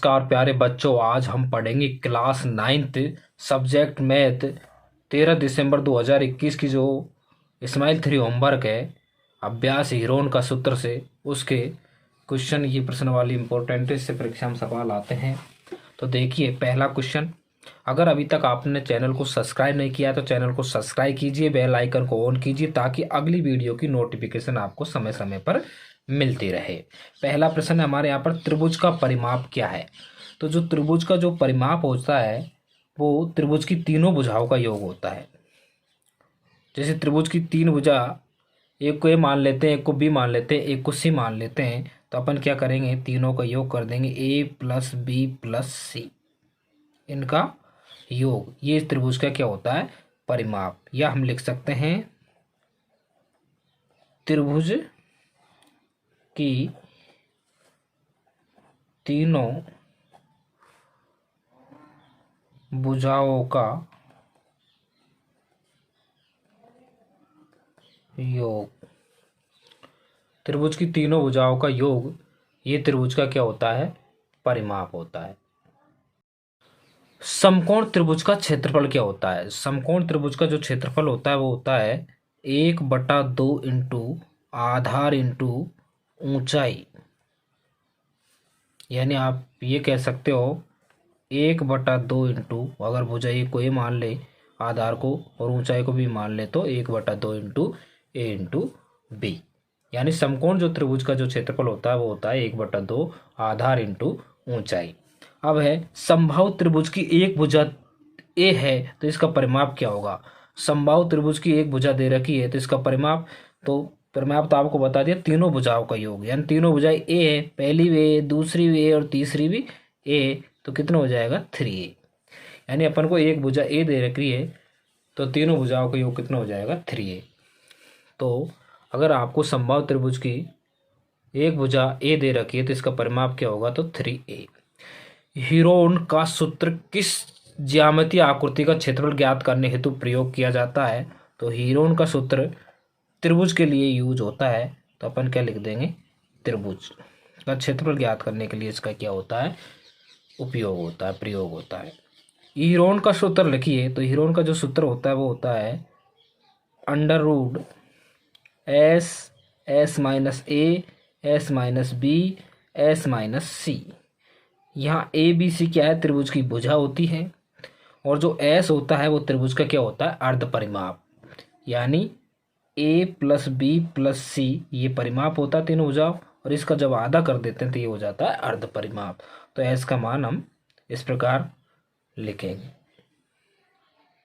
नमस्कार प्यारे बच्चों, आज हम पढ़ेंगे क्लास 9th सब्जेक्ट मैथ 13 दिसंबर 2021 की जो स्माइल 3 होमवर्क है अभ्यास हीरोन का सूत्र से उसके क्वेश्चन ये प्रश्न वाली इंपॉर्टेंट से परीक्षा में सवाल आते हैं। तो देखिए पहला क्वेश्चन, अगर अभी तक आपने चैनल को सब्सक्राइब नहीं किया तो चैनल को सब्सक्राइब कीजिए, बेल आइकन को ऑन कीजिए ताकि अगली वीडियो की नोटिफिकेशन आपको समय समय पर मिलती रहे। पहला प्रश्न है हमारे यहाँ पर, त्रिभुज का परिमाप क्या है। तो जो त्रिभुज का जो परिमाप होता है वो त्रिभुज की तीनों भुजाओं का योग होता है। जैसे त्रिभुज की तीन भुजा, एक को ए मान लेते हैं, एक को बी मान लेते हैं, एक को सी मान लेते हैं, तो अपन क्या करेंगे, तीनों का योग कर देंगे, ए प्लस बी प्लस सी, इनका योग, ये त्रिभुज का क्या होता है, परिमाप। या हम लिख सकते हैं त्रिभुज की तीनों भुजाओं का योग, त्रिभुज की तीनों भुजाओं का योग, ये त्रिभुज का क्या होता है, परिमाप होता है। समकोण त्रिभुज का क्षेत्रफल क्या होता है। समकोण त्रिभुज का जो क्षेत्रफल होता है वो होता है 1/2 इंटू आधार इंटू ऊंचाई। यानी आप ये कह सकते हो 1/2 इंटू, अगर भुजा ए को ए मान ले, आधार को और ऊंचाई को भी मान ले, तो 1/2 इंटू ए इंटू बी। यानी समकोण जो त्रिभुज का जो क्षेत्रफल होता है वो होता है 1/2 आधार इंटू ऊंचाई। अब है समबाहु त्रिभुज की एक भुजा ए है तो इसका परिमाप क्या होगा। समबाहु त्रिभुज की एक भुजा दे रखी है तो इसका परिमाप तो आपको बता दिया, तीनों भुजाओं का योग, यानी तीनों भुजाएं ए है, पहली भी ए, दूसरी भी ए और तीसरी भी ए, तो कितना हो जाएगा 3a। यानी अपन को एक भुजा ए दे रखी है तो तीनों भुजाओं का योग कितना हो जाएगा 3a। तो अगर आपको समबाहु त्रिभुज की एक भुजा ए दे रखी है तो इसका परिमाप क्या होगा, तो 3a। हीरोन का सूत्र किस ज्यामितीय आकृति का क्षेत्रफल ज्ञात करने हेतु प्रयोग किया जाता है। तो हीरोन का सूत्र त्रिभुज के लिए यूज होता है, तो अपन क्या लिख देंगे, त्रिभुज का क्षेत्रफल ज्ञात करने के लिए इसका क्या होता है, उपयोग होता है, प्रयोग होता है। हीरोन का सूत्र लिखिए, तो हीरोन का जो सूत्र होता है वो होता है √(s) (s-a) (s-b) (s-c). यहाँ ए बी सी क्या है, त्रिभुज की भुजा होती है, और जो एस होता है वो त्रिभुज का क्या होता है, अर्ध परिमाप। यानी ए प्लस बी प्लस सी ये परिमाप होता है तीनों भुजाओं, और इसका जब आधा कर देते हैं तो ये हो जाता है अर्ध परिमाप। तो एस का मान हम इस प्रकार लिखेंगे।